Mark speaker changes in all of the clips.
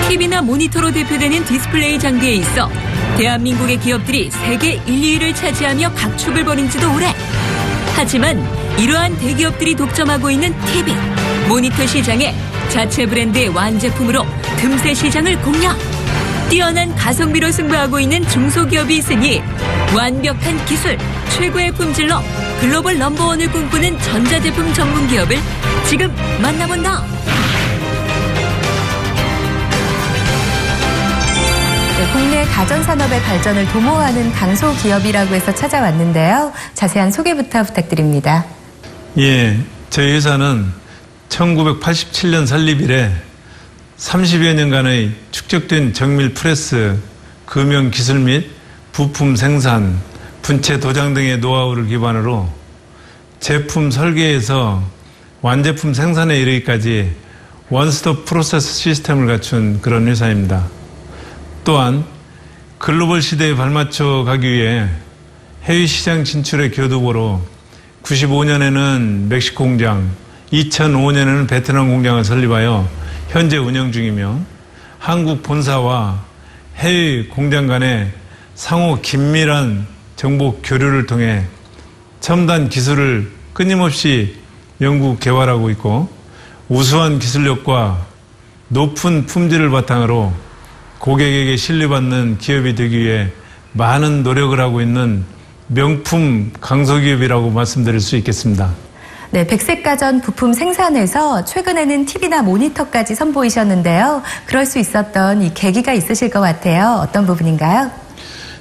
Speaker 1: TV나 모니터로 대표되는 디스플레이 장비에 있어 대한민국의 기업들이 세계 1, 2위를 차지하며 각축을 벌인 지도 오래. 하지만 이러한 대기업들이 독점하고 있는 TV, 모니터 시장에 자체 브랜드의 완제품으로 틈새 시장을 공략. 뛰어난 가성비로 승부하고 있는 중소기업이 있으니 완벽한 기술, 최고의 품질로 글로벌 넘버원을 꿈꾸는 전자제품 전문 기업을 지금 만나본다.
Speaker 2: 국내 가전산업의 발전을 도모하는 강소기업이라고 해서 찾아왔는데요. 자세한 소개부터 부탁드립니다.
Speaker 3: 예, 저희 회사는 1987년 설립 이래 30여 년간의 축적된 정밀 프레스, 금형 기술 및 부품 생산, 분체 도장 등의 노하우를 기반으로 제품 설계에서 완제품 생산에 이르기까지 원스톱 프로세스 시스템을 갖춘 그런 회사입니다. 또한 글로벌 시대에 발맞춰 가기 위해 해외 시장 진출의 교두보로 95년에는 멕시코 공장, 2005년에는 베트남 공장을 설립하여 현재 운영 중이며 한국 본사와 해외 공장 간의 상호 긴밀한 정보 교류를 통해 첨단 기술을 끊임없이 연구 개발하고 있고 우수한 기술력과 높은 품질을 바탕으로 고객에게 신뢰받는 기업이 되기 위해 많은 노력을 하고 있는 명품 강소기업이라고 말씀드릴 수 있겠습니다.
Speaker 2: 네, 백색가전 부품 생산에서 최근에는 TV나 모니터까지 선보이셨는데요. 그럴 수 있었던 이 계기가 있으실 것 같아요. 어떤 부분인가요?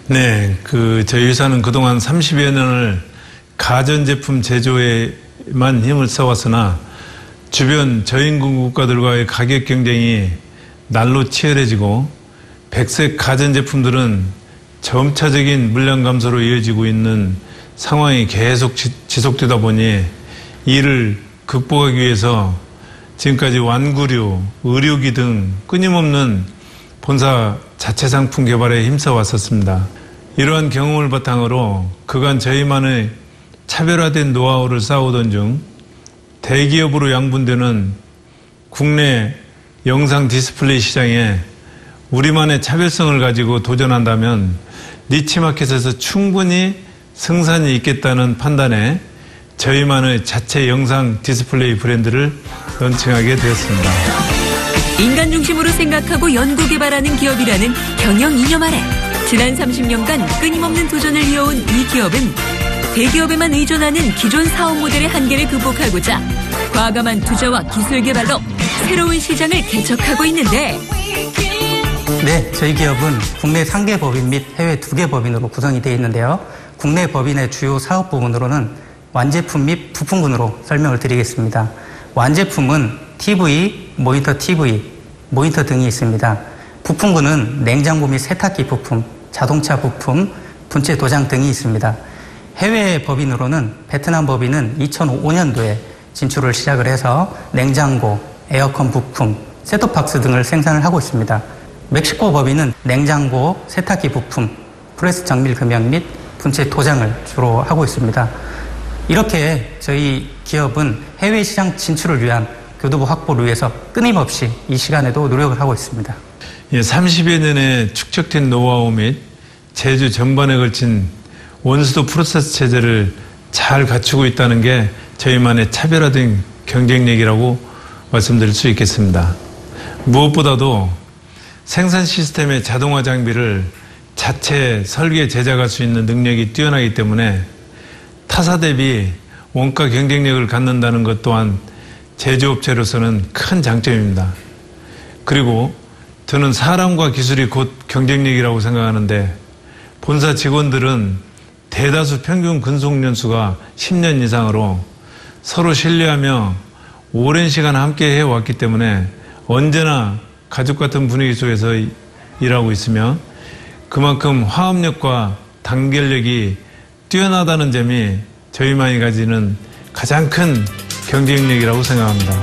Speaker 3: 네, 저희 회사는 그동안 30여 년을 가전제품 제조에만 힘을 써왔으나 주변 저임금 국가들과의 가격 경쟁이 날로 치열해지고 백색 가전제품들은 점차적인 물량 감소로 이어지고 있는 상황이 계속 지속되다 보니 이를 극복하기 위해서 지금까지 완구류, 의료기 등 끊임없는 본사 자체 상품 개발에 힘써 왔었습니다. 이러한 경험을 바탕으로 그간 저희만의 차별화된 노하우를 쌓아오던 중 대기업으로 양분되는 국내 영상 디스플레이 시장에 우리만의 차별성을 가지고 도전한다면 니치마켓에서 충분히 승산이 있겠다는 판단에 저희만의 자체 영상 디스플레이 브랜드를 런칭하게 되었습니다.
Speaker 1: 인간 중심으로 생각하고 연구 개발하는 기업이라는 경영 이념 아래 지난 30년간 끊임없는 도전을 이어온 이 기업은 대기업에만 의존하는 기존 사업 모델의 한계를 극복하고자 과감한 투자와 기술 개발로 새로운 시장을 개척하고 있는데
Speaker 4: 네, 저희 기업은 국내 3개 법인 및 해외 2개 법인으로 구성이 되어 있는데요. 국내 법인의 주요 사업 부문으로는 완제품 및 부품군으로 설명을 드리겠습니다. 완제품은 TV, 모니터 TV, 모니터 등이 있습니다. 부품군은 냉장고 및 세탁기 부품, 자동차 부품, 분체 도장 등이 있습니다. 해외 법인으로는 베트남 법인은 2005년도에 진출을 시작을 해서 냉장고, 에어컨 부품, 셋톱박스 등을 생산을 하고 있습니다. 멕시코 법인은 냉장고, 세탁기 부품, 프레스 정밀 금형 및 분체 도장을 주로 하고 있습니다. 이렇게 저희 기업은 해외 시장 진출을 위한 교두보 확보를 위해서 끊임없이 이 시간에도 노력을 하고 있습니다.
Speaker 3: 30여 년의 축적된 노하우 및 제조 전반에 걸친 원스톱 프로세스 체제를 잘 갖추고 있다는 게 저희만의 차별화된 경쟁력이라고 말씀드릴 수 있겠습니다. 무엇보다도 생산 시스템의 자동화 장비를 자체 설계 제작할 수 있는 능력이 뛰어나기 때문에 타사 대비 원가 경쟁력을 갖는다는 것 또한 제조업체로서는 큰 장점입니다. 그리고 저는 사람과 기술이 곧 경쟁력이라고 생각하는데 본사 직원들은 대다수 평균 근속 연수가 10년 이상으로 서로 신뢰하며 오랜 시간 함께 해왔기 때문에 언제나 가족 같은 분위기 속에서 일하고 있으며 그만큼 화합력과 단결력이 뛰어나다는 점이 저희만이 가지는 가장 큰 경쟁력이라고 생각합니다.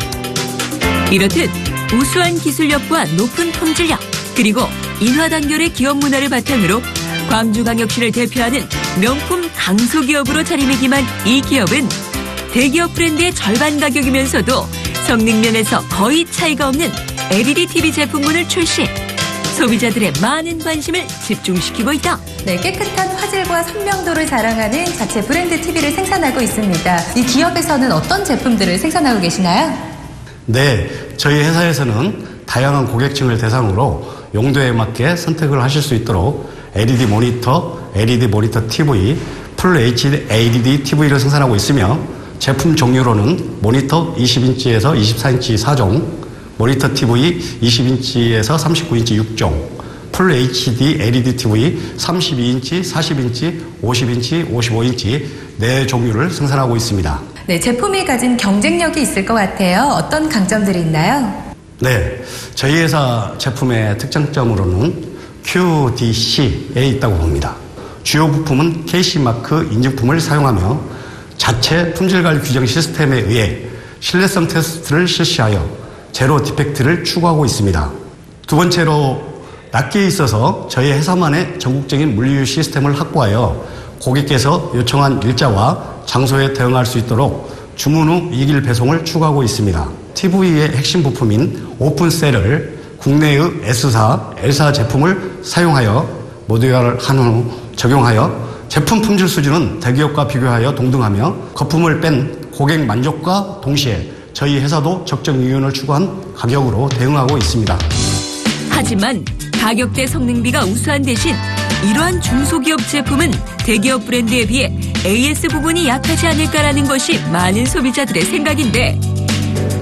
Speaker 1: 이렇듯 우수한 기술력과 높은 품질력 그리고 인화단결의 기업 문화를 바탕으로 광주광역시를 대표하는 명품 강소기업으로 자리매김한 이 기업은 대기업 브랜드의 절반 가격이면서도 성능 면에서 거의 차이가 없는 LED TV 제품군을 출시. 소비자들의 많은 관심을 집중시키고 있다.
Speaker 2: 네, 깨끗한 화질과 선명도를 자랑하는 자체 브랜드 TV를 생산하고 있습니다. 이 기업에서는 어떤 제품들을 생산하고 계시나요?
Speaker 5: 네, 저희 회사에서는 다양한 고객층을 대상으로 용도에 맞게 선택을 하실 수 있도록 LED 모니터 TV, 풀 HD LED TV를 생산하고 있으며 제품 종류로는 모니터 20인치에서 24인치 4종, 모니터 TV 20인치에서 39인치 6종, 풀 HD LED TV 32인치, 40인치, 50인치, 55인치 4종류를 생산하고 있습니다.
Speaker 2: 네, 제품이 가진 경쟁력이 있을 것 같아요. 어떤 강점들이 있나요?
Speaker 5: 네, 저희 회사 제품의 특장점으로는 QDC에 있다고 봅니다. 주요 부품은 KC마크 인증품을 사용하며 자체 품질관리 규정 시스템에 의해 신뢰성 테스트를 실시하여 제로 디펙트를 추구하고 있습니다. 두 번째로 낱개에 있어서 저희 회사만의 전국적인 물류 시스템을 확보하여 고객께서 요청한 일자와 장소에 대응할 수 있도록 주문 후 2일 배송을 추구하고 있습니다. TV의 핵심 부품인 오픈셀을 국내의 S사, L사 제품을 사용하여 모듈화를 한 후 적용하여 제품 품질 수준은 대기업과 비교하여 동등하며 거품을 뺀 고객 만족과 동시에 저희 회사도 적정 이윤을 추구한 가격으로 대응하고 있습니다.
Speaker 1: 하지만 가격대 성능비가 우수한 대신 이러한 중소기업 제품은 대기업 브랜드에 비해 AS 부분이 약하지 않을까라는 것이 많은 소비자들의 생각인데,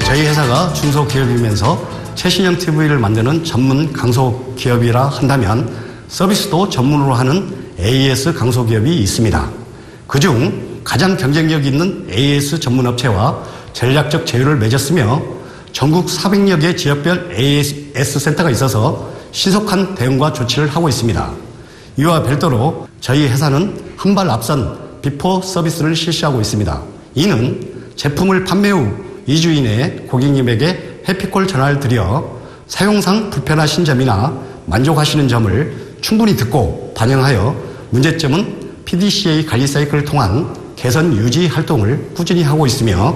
Speaker 5: 저희 회사가 중소기업이면서 최신형 TV를 만드는 전문 강소기업이라 한다면 서비스도 전문으로 하는 AS 강소기업이 있습니다. 그중 가장 경쟁력 있는 AS 전문업체와 전략적 제휴를 맺었으며 전국 400여 개 지역별 AS 센터가 있어서 신속한 대응과 조치를 하고 있습니다. 이와 별도로 저희 회사는 한 발 앞선 비포 서비스를 실시하고 있습니다. 이는 제품을 판매 후 2주 이내에 고객님에게 해피콜 전화를 드려 사용상 불편하신 점이나 만족하시는 점을 충분히 듣고 반영하여 문제점은 PDCA 관리 사이클을 통한 개선 유지 활동을 꾸준히 하고 있으며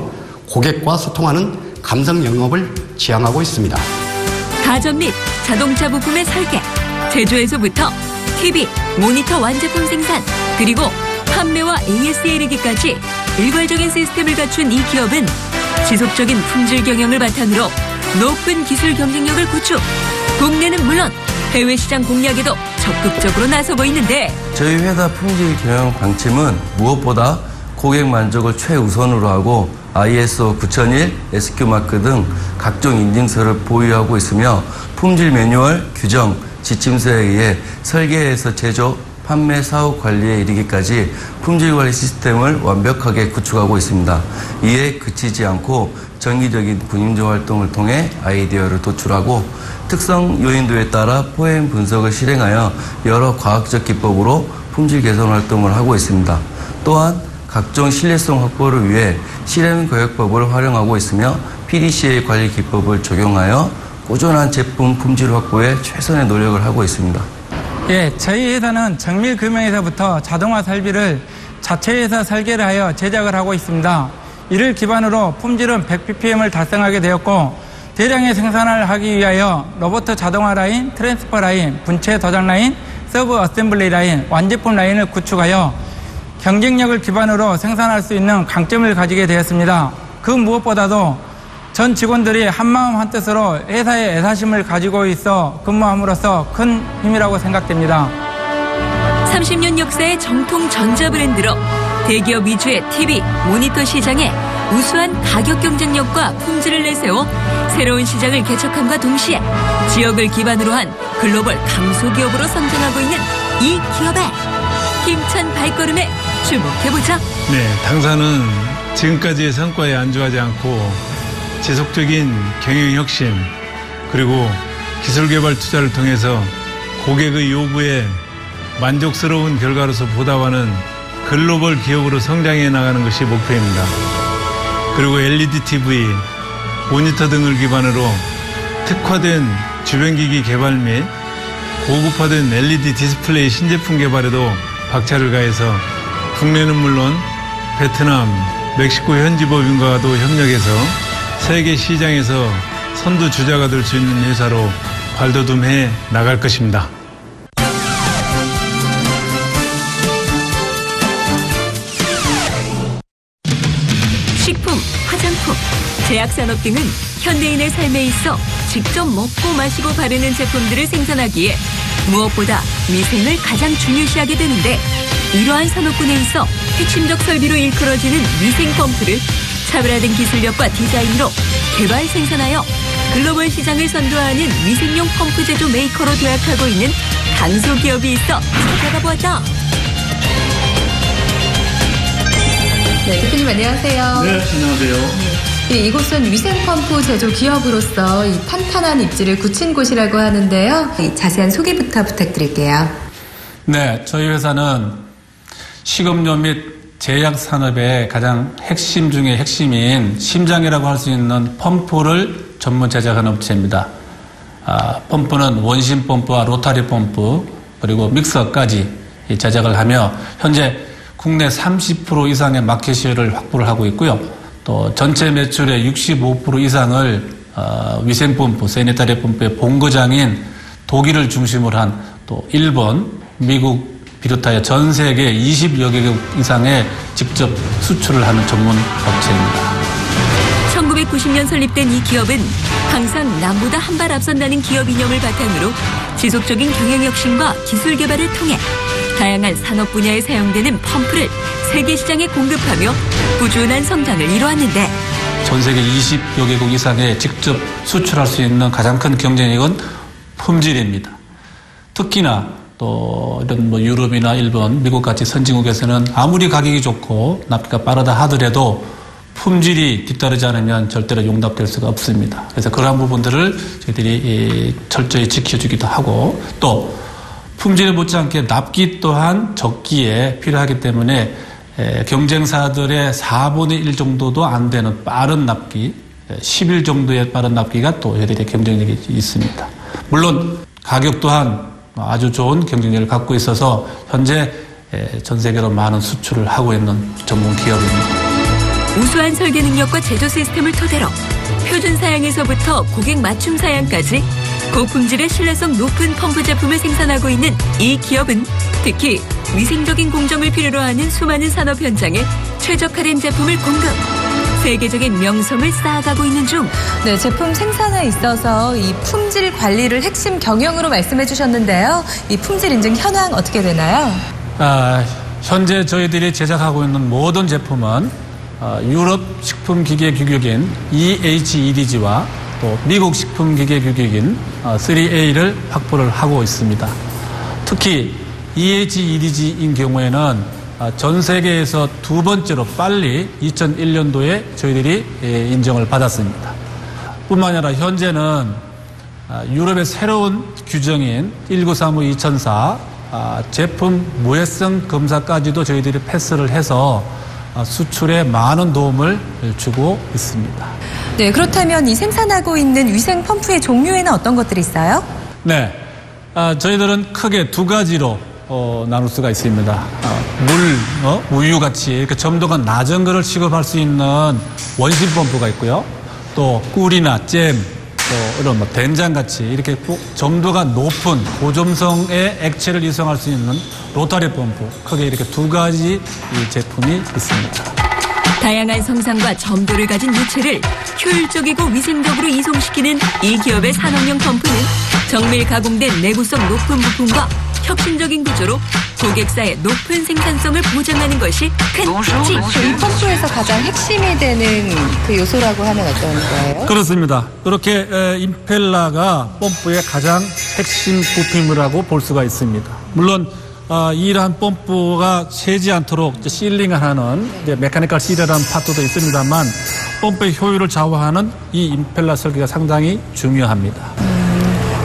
Speaker 5: 고객과 소통하는 감성 영업을 지향하고 있습니다.
Speaker 1: 가전 및 자동차 부품의 설계, 제조에서부터 TV, 모니터 완제품 생산, 그리고 판매와 AS에 이르기까지 일괄적인 시스템을 갖춘 이 기업은 지속적인 품질 경영을 바탕으로 높은 기술 경쟁력을 구축, 국내는 물론 해외 시장 공략에도 적극적으로 나서고 있는데,
Speaker 6: 저희 회사 품질 경영 방침은 무엇보다 고객 만족을 최우선으로 하고 ISO 9001, SQ마크 등 각종 인증서를 보유하고 있으며 품질 매뉴얼, 규정, 지침서에 의해 설계에서 제조, 판매, 사후 관리에 이르기까지 품질관리 시스템을 완벽하게 구축하고 있습니다. 이에 그치지 않고 정기적인 군인조 활동을 통해 아이디어를 도출하고 특성 요인도에 따라 포엠 분석을 실행하여 여러 과학적 기법으로 품질 개선 활동을 하고 있습니다. 또한 각종 신뢰성 확보를 위해 실행 거역법을 활용하고 있으며 PDCA 관리 기법을 적용하여 꾸준한 제품 품질 확보에 최선의 노력을 하고 있습니다.
Speaker 7: 예, 저희 회사는 정밀 금형에서부터 자동화 설비를 자체 회사 설계를 하여 제작을 하고 있습니다. 이를 기반으로 품질은 100ppm을 달성하게 되었고, 대량의 생산을 하기 위하여 로봇 자동화 라인, 트랜스퍼 라인, 분체 도장 라인, 서브 어셈블리 라인, 완제품 라인을 구축하여 경쟁력을 기반으로 생산할 수 있는 강점을 가지게 되었습니다. 그 무엇보다도 전 직원들이 한마음 한뜻으로 회사의 애사심을 가지고 있어 근무함으로써 큰 힘이라고 생각됩니다.
Speaker 1: 30년 역사의 정통 전자 브랜드로 대기업 위주의 TV, 모니터 시장에 우수한 가격 경쟁력과 품질을 내세워 새로운 시장을 개척함과 동시에 지역을 기반으로 한 글로벌 강소기업으로 성장하고 있는 이 기업의 힘찬 발걸음에 주목해보자.
Speaker 3: 네, 당사는 지금까지의 성과에 안주하지 않고 지속적인 경영혁신 그리고 기술개발 투자를 통해서 고객의 요구에 만족스러운 결과로서 보답하는 글로벌 기업으로 성장해 나가는 것이 목표입니다. 그리고 LED TV, 모니터 등을 기반으로 특화된 주변기기 개발 및 고급화된 LED 디스플레이 신제품 개발에도 박차를 가해서 국내는 물론 베트남, 멕시코 현지 법인과도 협력해서 세계 시장에서 선두주자가 될 수 있는 회사로 발돋움해 나갈 것입니다.
Speaker 1: 식품, 화장품, 제약산업 등은 현대인의 삶에 있어 직접 먹고 마시고 바르는 제품들을 생산하기에 무엇보다 위생을 가장 중요시하게 되는데, 이러한 산업군에 있어 핵심적 설비로 일컬어지는 위생 펌프를 차별화된 기술력과 디자인으로 개발 생산하여 글로벌 시장을 선도하는 위생용 펌프 제조 메이커로 도약하고 있는 강소기업이 있어 찾아가 보았다.
Speaker 2: 네, 대표님 안녕하세요.
Speaker 3: 네, 안녕하세요.
Speaker 2: 네, 이곳은 위생펌프 제조 기업으로서 이 탄탄한 입지를 굳힌 곳이라고 하는데요. 자세한 소개부터 부탁드릴게요.
Speaker 8: 네, 저희 회사는 식음료 및 제약 산업의 가장 핵심 중의 핵심인 심장이라고 할 수 있는 펌프를 전문 제작하는 업체입니다. 펌프는 원심 펌프와 로타리 펌프 그리고 믹서까지 제작을 하며 현재 국내 30% 이상의 마켓시어를 확보를 하고 있고요. 또 전체 매출의 65% 이상을 위생펌프, 세니타리 펌프의 본거장인 독일을 중심으로 한 또 일본, 미국 비롯하여 전 세계 20여 개국 이상의 직접 수출을 하는 전문 업체입니다.
Speaker 1: 1990년 설립된 이 기업은 항상 남보다 한 발 앞선다는 기업 이념을 바탕으로 지속적인 경영혁신과 기술 개발을 통해 다양한 산업 분야에 사용되는 펌프를 세계 시장에 공급하며 꾸준한 성장을 이루었는데,
Speaker 8: 전 세계 20여 개국 이상에 직접 수출할 수 있는 가장 큰 경쟁력은 품질입니다. 특히나 또 이런 유럽이나 일본, 미국 같이 선진국에서는 아무리 가격이 좋고 납기가 빠르다 하더라도 품질이 뒤따르지 않으면 절대로 용납될 수가 없습니다. 그래서 그러한 부분들을 저희들이 철저히 지켜주기도 하고, 또 품질에 못지않게 납기 또한 적기에 필요하기 때문에 경쟁사들의 4분의 1 정도도 안 되는 빠른 납기, 10일 정도의 빠른 납기가 또 저희들의 경쟁력이 있습니다. 물론 가격 또한 아주 좋은 경쟁력을 갖고 있어서 현재 전 세계로 많은 수출을 하고 있는 전문 기업입니다.
Speaker 1: 우수한 설계 능력과 제조 시스템을 토대로 표준 사양에서부터 고객 맞춤 사양까지 고품질의 신뢰성 높은 펌프 제품을 생산하고 있는 이 기업은 특히 위생적인 공정을 필요로 하는 수많은 산업 현장에 최적화된 제품을 공급, 세계적인 명성을 쌓아가고 있는 중.
Speaker 2: 네, 제품 생산에 있어서 이 품질 관리를 핵심 경영으로 말씀해 주셨는데요. 이 품질 인증 현황 어떻게 되나요?
Speaker 8: 현재 저희들이 제작하고 있는 모든 제품은 유럽 식품기계규격인 EHEDG와 또 미국 식품기계규격인 3A를 확보를 하고 있습니다. 특히 EHEDG인 경우에는 전 세계에서 두 번째로 빨리 2001년도에 저희들이 인정을 받았습니다. 뿐만 아니라 현재는 유럽의 새로운 규정인 1935-2004 제품 무해성 검사까지도 저희들이 패스를 해서 수출에 많은 도움을 주고 있습니다.
Speaker 2: 네, 그렇다면 이 생산하고 있는 위생 펌프의 종류에는 어떤 것들이 있어요?
Speaker 8: 네, 저희들은 크게 두 가지로 나눌 수가 있습니다. 우유 같이 이렇게 점도가 낮은 것을 취급할 수 있는 원심 펌프가 있고요. 또 꿀이나 잼, 또 이런 된장 같이 이렇게 점도가 높은 고점성의 액체를 이송할 수 있는 로타리 펌프, 크게 이렇게 두 가지 이 제품이 있습니다.
Speaker 1: 다양한 성상과 점도를 가진 유체를 효율적이고 위생적으로 이송시키는 이 기업의 산업용 펌프는 정밀 가공된 내구성 높은 부품과 혁신적인 구조로 고객사의 높은 생산성을 보장하는 것이 큰 특징.
Speaker 2: 이 펌프에서 가장 핵심이 되는 그 요소라고 하면 어떤 거예요?
Speaker 8: 그렇습니다. 그렇게 임펠러가 펌프의 가장 핵심 부품이라고 볼 수가 있습니다. 물론 이러한 펌프가 새지 않도록 실링을 하는 메카니컬 실이라는 파트도 있습니다만 펌프의 효율을 좌우하는 이 임펠러 설계가 상당히 중요합니다.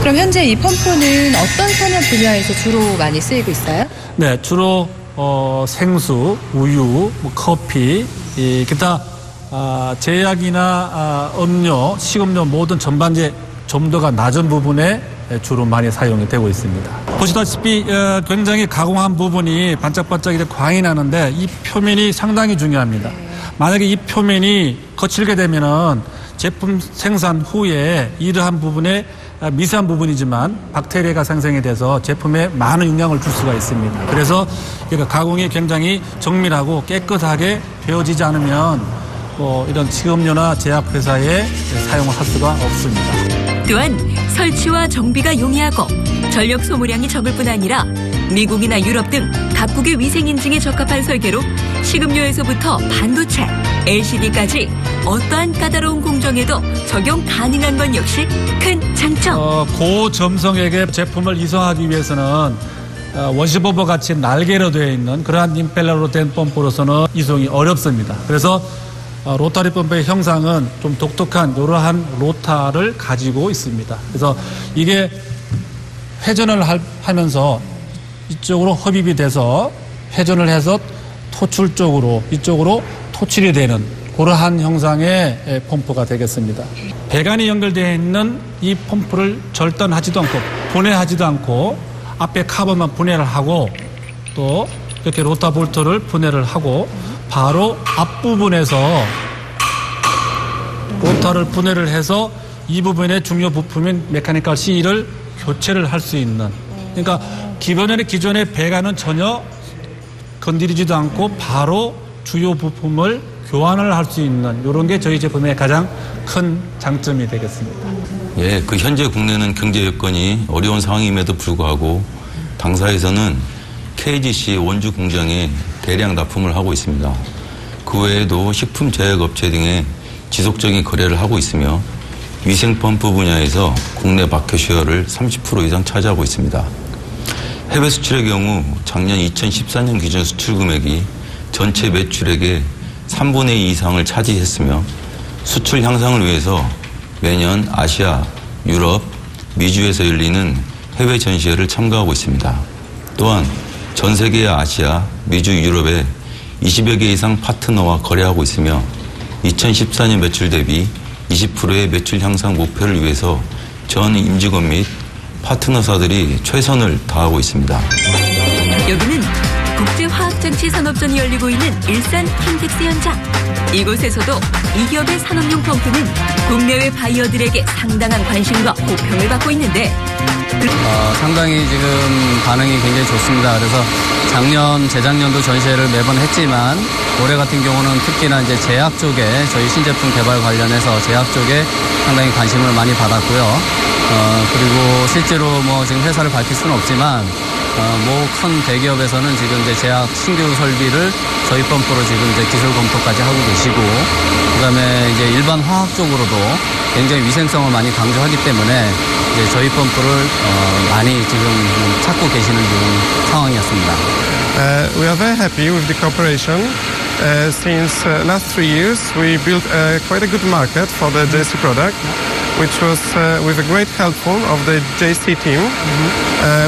Speaker 2: 그럼 현재 이 펌프는 어떤 산업 분야에서 주로 많이 쓰이고 있어요?
Speaker 8: 네, 주로 생수, 우유, 커피, 기타 제약이나 음료, 식음료 모든 전반제 점도가 낮은 부분에 주로 많이 사용이 되고 있습니다. 보시다시피 굉장히 가공한 부분이 반짝반짝 이렇게 광이 나는데 이 표면이 상당히 중요합니다. 만약에 이 표면이 거칠게 되면은 제품 생산 후에 이러한 부분에 미세한 부분이지만 박테리아가 생성이 돼서 제품에 많은 영향을 줄 수가 있습니다. 그래서 가공이 굉장히 정밀하고 깨끗하게 되어지지 않으면 이런 식음료나 제약회사에 사용을 할 수가 없습니다.
Speaker 1: 또한 설치와 정비가 용이하고 전력 소모량이 적을 뿐 아니라 미국이나 유럽 등 각국의 위생 인증에 적합한 설계로 식음료에서부터 반도체, LCD까지 어떠한 까다로운 공정에도 적용 가능한 건 역시 큰 장점.
Speaker 8: 고점성에게 제품을 이송하기 위해서는 원시버버 같이 날개로 되어 있는 그러한 임펠러로 된 펌프로서는 이송이 어렵습니다. 그래서 로타리 펌프의 형상은 좀 독특한 이러한 로타를 가지고 있습니다. 그래서 이게 회전을 하면서 이쪽으로 흡입이 돼서 회전을 해서 토출 쪽으로 이쪽으로 토출이 되는 그러한 형상의 펌프가 되겠습니다. 배관이 연결되어 있는 이 펌프를 절단하지도 않고 분해하지도 않고 앞에 카본만 분해를 하고 또 이렇게 로타 볼트를 분해를 하고 바로 앞부분에서 로타를 분해를 해서 이 부분의 중요 부품인 메카니컬 C를 교체를 할 수 있는, 그러니까 기존의 배관은 전혀 건드리지도 않고 바로 주요 부품을 교환을 할 수 있는 이런 게 저희 제품의 가장 큰 장점이 되겠습니다.
Speaker 9: 예, 현재 국내는 경제 여건이 어려운 상황임에도 불구하고 당사에서는 KGC 원주 공장에 대량 납품을 하고 있습니다. 그 외에도 식품 제약업체 등에 지속적인 거래를 하고 있으며 위생펌프 분야에서 국내 마켓 쉐어를 30% 이상 차지하고 있습니다. 해외 수출의 경우 작년 2014년 기준 수출 금액이 전체 매출액의 3분의 2 이상을 차지했으며 수출 향상을 위해서 매년 아시아, 유럽, 미주에서 열리는 해외 전시회를 참가하고 있습니다. 또한 전 세계의 아시아, 미주, 유럽에 20여 개 이상 파트너와 거래하고 있으며 2014년 매출 대비 20%의 매출 향상 목표를 위해서 전 임직원 및 파트너사들이 최선을 다하고 있습니다.
Speaker 1: 여기는 국제화학장치 산업전이 열리고 있는 일산 킨텍스 현장. 이곳에서도 이 기업의 산업용 펌프는 국내외 바이어들에게 상당한 관심과 호평을 받고 있는데
Speaker 10: 상당히 지금 반응이 굉장히 좋습니다. 그래서 작년, 재작년도 전시회를 매번 했지만 올해 같은 경우는 특히나 이제 제약 쪽에 저희 신제품 개발 관련해서 제약 쪽에 상당히 관심을 많이 받았고요. 그리고 실제로 지금 회사를 밝힐 수는 없지만 큰 대기업에서는 지금 이제 제약 신규 설비를 저희 펌프로 지금 이제 기술 검토까지 하고 계시고, 그다음에 이제 일반 화학 쪽으로도 굉장히 위생성을 많이 강조하기 때문에 이제 저희 펌프를 많이 지금 찾고 계시는 상황이었습니다.
Speaker 11: We are very happy with the cooperation. Since last 3 years, we built quite a good market for the JC product, which was with a great help of the JC team,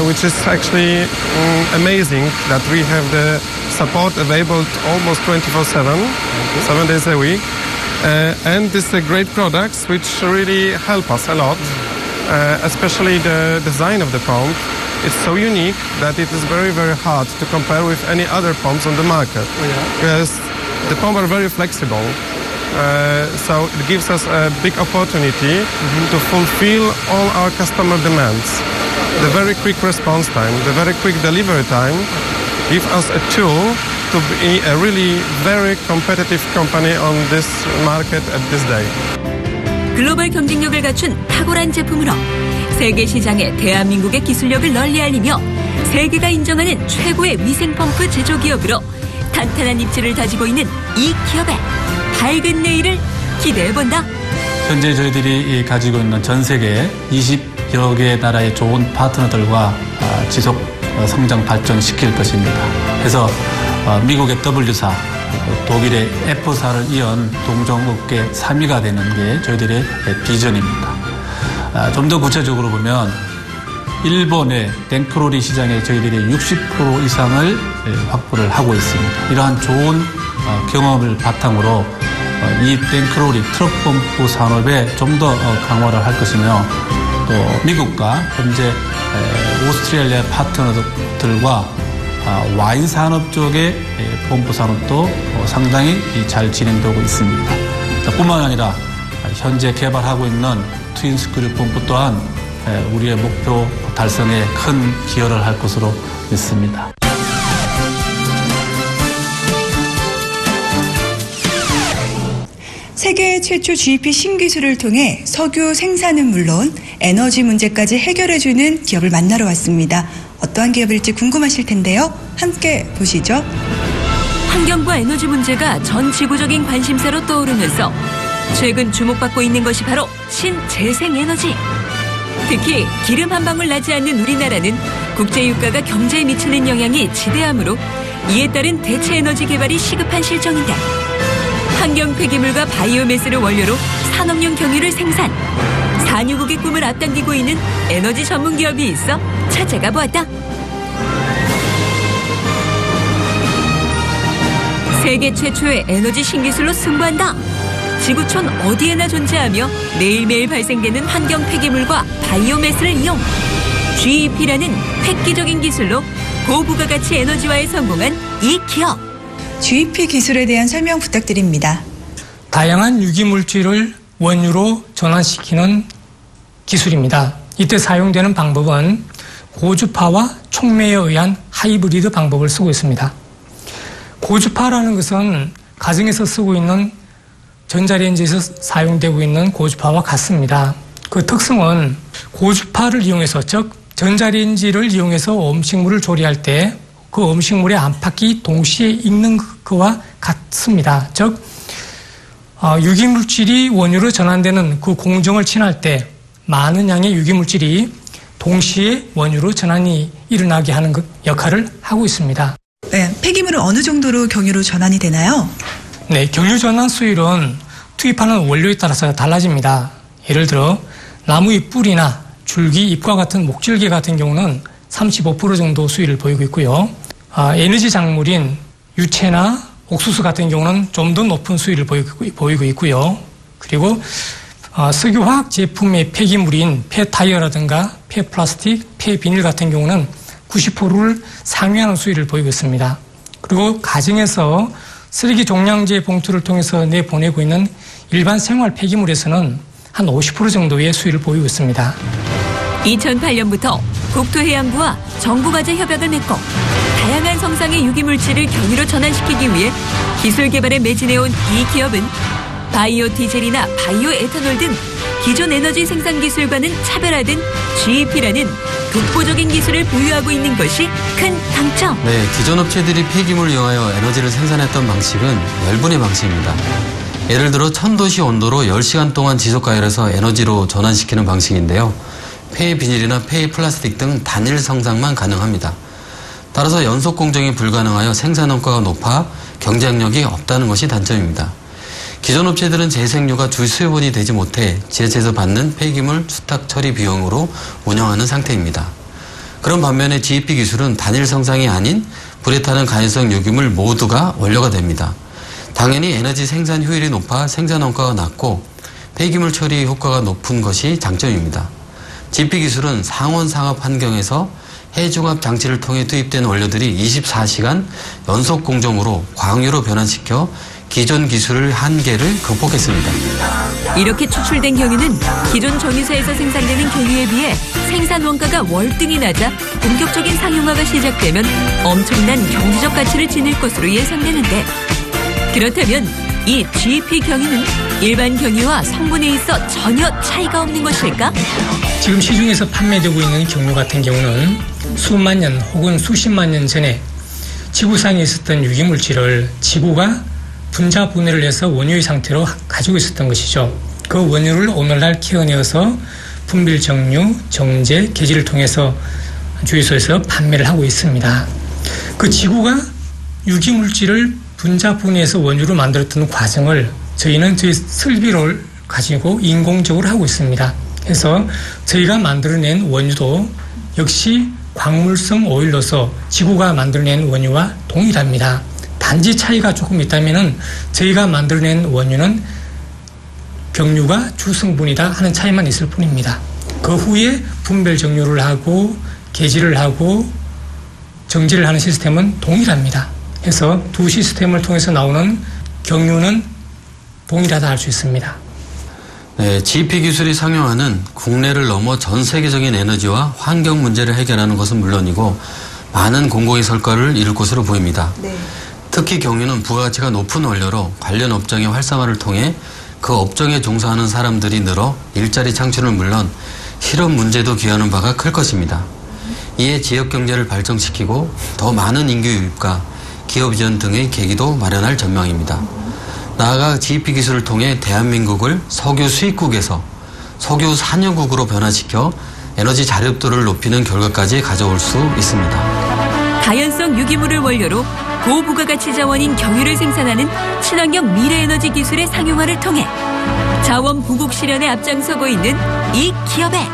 Speaker 11: which is actually amazing that we have the support available almost 24/7, 7 days a week. And these are great products which really help us a lot, especially the design of the pump. It's so unique that it is very, very hard to compare with any other pumps on the market. Because the pumps are very flexible. So it gives us a big opportunity to fulfill all our customer demands. The very quick response time, the very quick delivery time give us a tool to be a really very competitive company on this market at this day.
Speaker 1: 글로벌 경쟁력을 갖춘 탁월한 제품으로 세계 시장에 대한민국의 기술력을 널리 알리며 세계가 인정하는 최고의 위생 펌프 제조 기업으로 탄탄한 입지를 다지고 있는 이 기업의 밝은 내일을 기대해본다.
Speaker 8: 현재 저희들이 가지고 있는 전 세계 20여 개 나라의 좋은 파트너들과 지속 성장 발전시킬 것입니다. 그래서 미국의 W사, 독일의 F사를 이은 동종업계 3위가 되는 게 저희들의 비전입니다. 좀 더 구체적으로 보면 일본의 덴크로리 시장에 저희들이 60% 이상을 확보를 하고 있습니다. 이러한 좋은 경험을 바탕으로 이 덴크로리 트럭 펌프 산업에 좀 더 강화를 할 것이며, 또 미국과 현재 오스트레일리아 파트너들과 와인 산업 쪽의 펌프 산업도 상당히 잘 진행되고 있습니다. 뿐만 아니라 현재 개발하고 있는 트윈스크류 펌프 또한 우리의 목표 달성에 큰 기여를 할 것으로 믿습니다.
Speaker 12: 세계 최초 GEP 신기술을 통해 석유 생산은 물론 에너지 문제까지 해결해주는 기업을 만나러 왔습니다. 어떠한 기업일지 궁금하실 텐데요. 함께 보시죠.
Speaker 1: 환경과 에너지 문제가 전 지구적인 관심사로 떠오르면서 최근 주목받고 있는 것이 바로 신재생에너지. 특히 기름 한 방울 나지 않는 우리나라는 국제유가가 경제에 미치는 영향이 지대하므로 이에 따른 대체 에너지 개발이 시급한 실정인데 환경 폐기물과 바이오매스를 원료로 산업용 경유를 생산. 산유국의 꿈을 앞당기고 있는 에너지 전문 기업이 있어 찾아가 보았다. 세계 최초의 에너지 신기술로 승부한다. 지구촌 어디에나 존재하며 매일매일 발생되는 환경 폐기물과 바이오매스를 이용. GEP라는 획기적인 기술로 고부가가치 에너지화에 성공한 이 기업.
Speaker 12: GEP 기술에 대한 설명 부탁드립니다.
Speaker 13: 다양한 유기물질을 원유로 전환시키는 기술입니다. 이때 사용되는 방법은 고주파와 촉매에 의한 하이브리드 방법을 쓰고 있습니다. 고주파라는 것은 가정에서 쓰고 있는 전자레인지에서 사용되고 있는 고주파와 같습니다. 그 특성은 고주파를 이용해서, 즉 전자레인지를 이용해서 음식물을 조리할 때 그 음식물의 안팎이 동시에 익는 것과 같습니다. 즉 유기물질이 원유로 전환되는 그 공정을 친할 때 많은 양의 유기물질이 동시에 원유로 전환이 일어나게 하는 역할을 하고 있습니다.
Speaker 12: 네, 폐기물은 어느 정도로 경유로 전환이 되나요?
Speaker 13: 네, 경유 전환 수율은 투입하는 원료에 따라서 달라집니다. 예를 들어 나무의 뿌리나 줄기, 잎과 같은 목줄기 같은 경우는 35% 정도 수율을 보이고 있고요. 에너지 작물인 유채나 옥수수 같은 경우는 좀 더 높은 수율을 보이고 있고요. 그리고 석유화학 제품의 폐기물인 폐타이어라든가 폐플라스틱, 폐비닐 같은 경우는 90%를 상회하는 수율을 보이고 있습니다. 그리고 가정에서 쓰레기 종량제 봉투를 통해서 내보내고 있는 일반 생활 폐기물에서는 한 50% 정도의 수율을 보이고 있습니다.
Speaker 1: 2008년부터 국토해양부와 정부과제 협약을 맺고 다양한 성상의 유기물질을 경유로 전환시키기 위해 기술 개발에 매진해온 이 기업은 바이오 디젤이나 바이오 에탄올 등 기존 에너지 생산 기술과는 차별화된 GEP라는 독보적인 기술을 보유하고 있는 것이 큰 강점.
Speaker 10: 네, 기존 업체들이 폐기물을 이용하여 에너지를 생산했던 방식은 열분의 방식입니다. 예를 들어 1000도씨 온도로 10시간 동안 지속 가열해서 에너지로 전환시키는 방식인데요. 폐 비닐이나 폐 플라스틱 등 단일 성상만 가능합니다. 따라서 연속 공정이 불가능하여 생산 원가가 높아 경쟁력이 없다는 것이 단점입니다. 기존 업체들은 재생료가 주 수요원이 되지 못해 지자체에서 받는 폐기물 수탁 처리 비용으로 운영하는 상태입니다. 그런 반면에 GEP 기술은 단일 성상이 아닌 불에 타는 가연성 유기물 모두가 원료가 됩니다. 당연히 에너지 생산 효율이 높아 생산 원가가 낮고 폐기물 처리 효과가 높은 것이 장점입니다. GEP 기술은 상온 상압 환경에서 해중압 장치를 통해 투입된 원료들이 24시간 연속 공정으로 광유로 변환시켜 기존 기술의 한계를 극복했습니다.
Speaker 1: 이렇게 추출된 경유는 기존 정유사에서 생산되는 경유에 비해 생산 원가가 월등히 낮아 본격적인 상용화가 시작되면 엄청난 경제적 가치를 지닐 것으로 예상되는데, 그렇다면 이 GEP 경유는 일반 경유와 성분에 있어 전혀 차이가 없는 것일까?
Speaker 13: 지금 시중에서 판매되고 있는 경유 같은 경우는 수만 년 혹은 수십만 년 전에 지구상에 있었던 유기물질을 지구가 분자 분해를 해서 원유의 상태로 가지고 있었던 것이죠. 그 원유를 오늘날 키워내어서 분빌 정류, 정제, 계지를 통해서 주유소에서 판매를 하고 있습니다. 그 지구가 유기물질을 분자 분해해서 원유로 만들었던 과정을 저희는 저희 설비를 가지고 인공적으로 하고 있습니다. 그래서 저희가 만들어낸 원유도 역시 광물성 오일로서 지구가 만들어낸 원유와 동일합니다. 단지 차이가 조금 있다면은 저희가 만들어낸 원유는 경유가 주성분이다 하는 차이만 있을 뿐입니다. 그 후에 분별 정류를 하고 계지를 하고 정제를 하는 시스템은 동일합니다. 그래서 두 시스템을 통해서 나오는 경유는 동일하다 할 수 있습니다.
Speaker 10: 네, GEP 기술이 상용화는 국내를 넘어 전 세계적인 에너지와 환경 문제를 해결하는 것은 물론이고 많은 공공의 성과를 이룰 것으로 보입니다.
Speaker 12: 네.
Speaker 10: 특히 경유는 부가가치가 높은 원료로 관련 업종의 활성화를 통해 그 업종에 종사하는 사람들이 늘어 일자리 창출은 물론 실업 문제도 기여하는 바가 클 것입니다. 이에 지역 경제를 발전시키고 더 많은 인구 유입과 기업 지원 등의 계기도 마련할 전망입니다. 나아가 GEP 기술을 통해 대한민국을 석유 수입국에서 석유 산유국으로 변화시켜 에너지 자립도를 높이는 결과까지 가져올 수 있습니다.
Speaker 1: 가연성 유기물을 원료로 고부가가치 자원인 경유를 생산하는 친환경 미래에너지 기술의 상용화를 통해 자원 부국 실현에 앞장서고 있는 이 기업의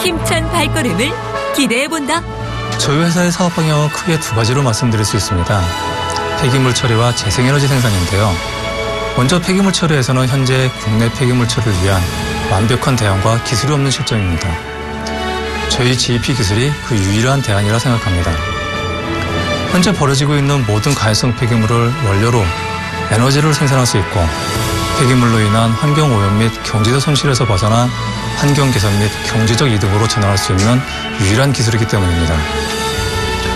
Speaker 1: 힘찬 발걸음을 기대해본다.
Speaker 14: 저희 회사의 사업 방향은 크게 두 가지로 말씀드릴 수 있습니다. 폐기물 처리와 재생에너지 생산인데요. 먼저 폐기물 처리에서는 현재 국내 폐기물 처리를 위한 완벽한 대안과 기술이 없는 실정입니다. 저희 GEP 기술이 그 유일한 대안이라 생각합니다. 현재 버려지고 있는 모든 가연성 폐기물을 원료로 에너지를 생산할 수 있고 폐기물로 인한 환경오염 및 경제적 손실에서 벗어나 환경 개선 및 경제적 이득으로 전환할 수 있는 유일한 기술이기 때문입니다.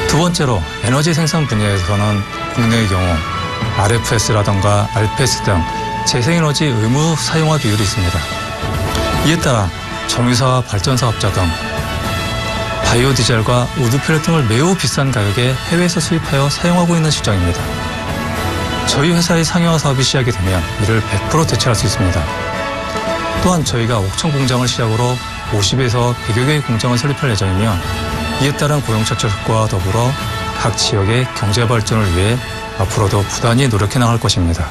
Speaker 14: 두 번째로 에너지 생산 분야에서는 국내의 경우 RFS라던가 RPS 등 재생에너지 의무 사용화 비율이 있습니다. 이에 따라 정유사와 발전사업자 등 바이오디젤과 우드펠렛 등을 매우 비싼 가격에 해외에서 수입하여 사용하고 있는 실정입니다. 저희 회사의 상용화 사업이 시작이 되면 이를 100% 대체할 수 있습니다. 또한 저희가 옥천 공장을 시작으로 50에서 100여 개의 공장을 설립할 예정이며 이에 따른 고용 창출과 더불어 각 지역의 경제 발전을 위해 앞으로도 부단히 노력해 나갈 것입니다.